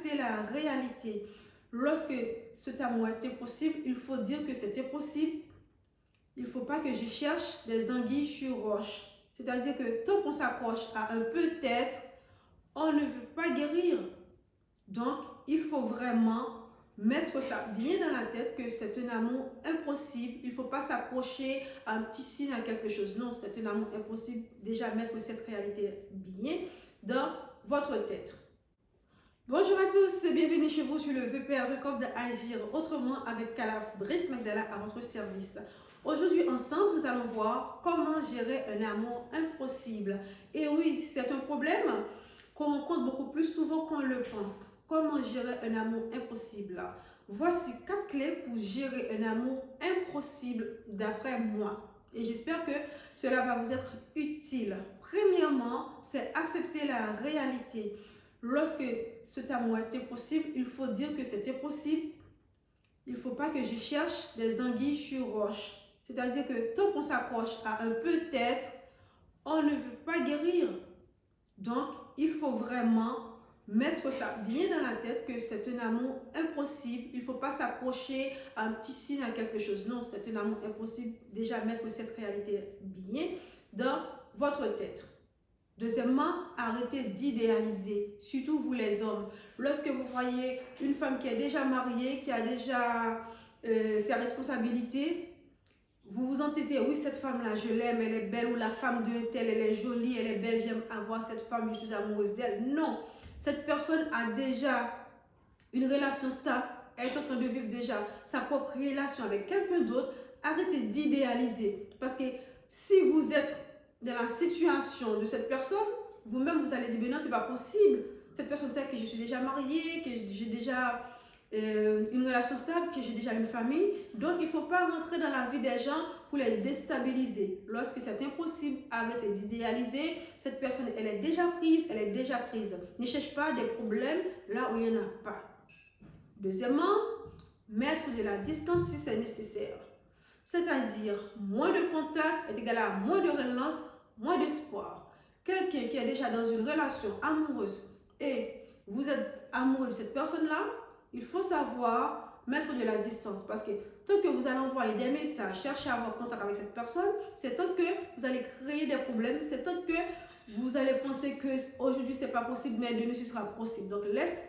accepter la réalité. Lorsque cet amour était possible, il faut dire que c'était possible. Il ne faut pas que je cherche des anguilles sur roche. C'est-à-dire que tant qu'on s'accroche à un peut-être, on ne veut pas guérir. Donc, il faut vraiment mettre ça bien dans la tête que c'est un amour impossible. Il ne faut pas s'accrocher à un petit signe, à quelque chose. Non, c'est un amour impossible. Déjà, mettre cette réalité bien dans votre tête. Bonjour à tous et bienvenue chez vous sur le VPL Record d'Agir Autrement avec Kalaf Brice Magdala à votre service. Aujourd'hui, ensemble, nous allons voir comment gérer un amour impossible. Et oui, c'est un problème qu'on rencontre beaucoup plus souvent qu'on le pense. Comment gérer un amour impossible? Voici 4 clés pour gérer un amour impossible d'après moi. Et j'espère que cela va vous être utile. Premièrement, c'est accepter la réalité. Lorsque cet amour était possible, il faut dire que c'était possible. Il ne faut pas que je cherche des anguilles sur roche. C'est-à-dire que tant qu'on s'accroche à un peut-être, on ne veut pas guérir. Donc, il faut vraiment mettre ça bien dans la tête que c'est un amour impossible. Il ne faut pas s'accrocher à un petit signe, à quelque chose. Non, c'est un amour impossible. Déjà, mettre cette réalité bien dans votre tête. Deuxièmement, arrêtez d'idéaliser, surtout vous les hommes. Lorsque vous voyez une femme qui est déjà mariée, qui a déjà ses responsabilités, vous vous entêtez, oui, cette femme-là, je l'aime, elle est belle, ou la femme de telle, elle est jolie, elle est belle, j'aime avoir cette femme, je suis amoureuse d'elle. Non, cette personne a déjà une relation stable, elle est en train de vivre déjà sa propre relation avec quelqu'un d'autre. Arrêtez d'idéaliser, parce que si vous êtes dans la situation de cette personne, vous-même vous allez dire, mais non, c'est pas possible. Cette personne sait que je suis déjà mariée, que j'ai déjà une relation stable, que j'ai déjà une famille. Donc, il ne faut pas rentrer dans la vie des gens pour les déstabiliser. Lorsque c'est impossible, arrêtez d'idéaliser. Cette personne, elle est déjà prise, elle est déjà prise. Ne cherche pas des problèmes là où il n'y en a pas. Deuxièmement, mettre de la distance si c'est nécessaire. C'est-à-dire, moins de contact est égal à moins de relance, moins d'espoir. Quelqu'un qui est déjà dans une relation amoureuse et vous êtes amoureux de cette personne-là, il faut savoir mettre de la distance. Parce que tant que vous allez envoyer des messages, chercher à avoir contact avec cette personne, c'est tant que vous allez créer des problèmes, c'est tant que vous allez penser qu'aujourd'hui c'est pas possible, mais demain ce sera possible. Donc laisse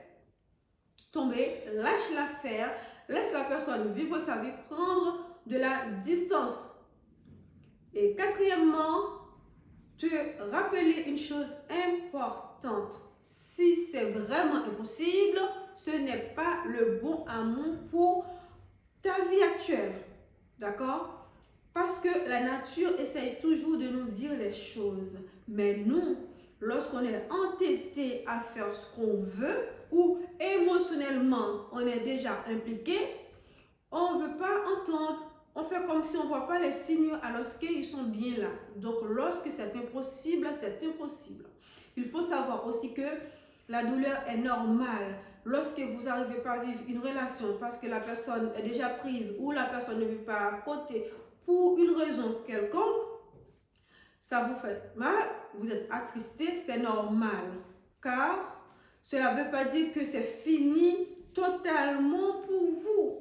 tomber, lâche l'affaire, laisse la personne vivre sa vie, prendre de la distance. Et quatrièmement, te rappeler une chose importante. Si c'est vraiment impossible, ce n'est pas le bon amour pour ta vie actuelle. D'accord? Parce que la nature essaye toujours de nous dire les choses. Mais nous, lorsqu'on est entêté à faire ce qu'on veut ou émotionnellement on est déjà impliqué, on ne veut pas entendre. On fait comme si on ne voit pas les signes alors qu'ils sont bien là. Donc, lorsque c'est impossible, c'est impossible. Il faut savoir aussi que la douleur est normale. Lorsque vous n'arrivez pas à vivre une relation parce que la personne est déjà prise ou la personne ne vit pas à côté pour une raison quelconque, ça vous fait mal, vous êtes attristé, c'est normal. Car cela ne veut pas dire que c'est fini totalement pour vous.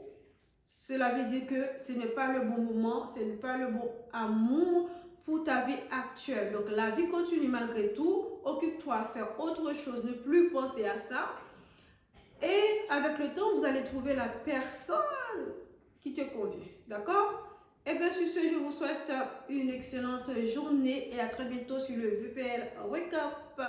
Cela veut dire que ce n'est pas le bon moment, ce n'est pas le bon amour pour ta vie actuelle. Donc la vie continue malgré tout. Occupe-toi à faire autre chose, ne plus penser à ça. Et avec le temps, vous allez trouver la personne qui te convient. D'accord? Et bien sur ce, je vous souhaite une excellente journée et à très bientôt sur le VPL Wake Up.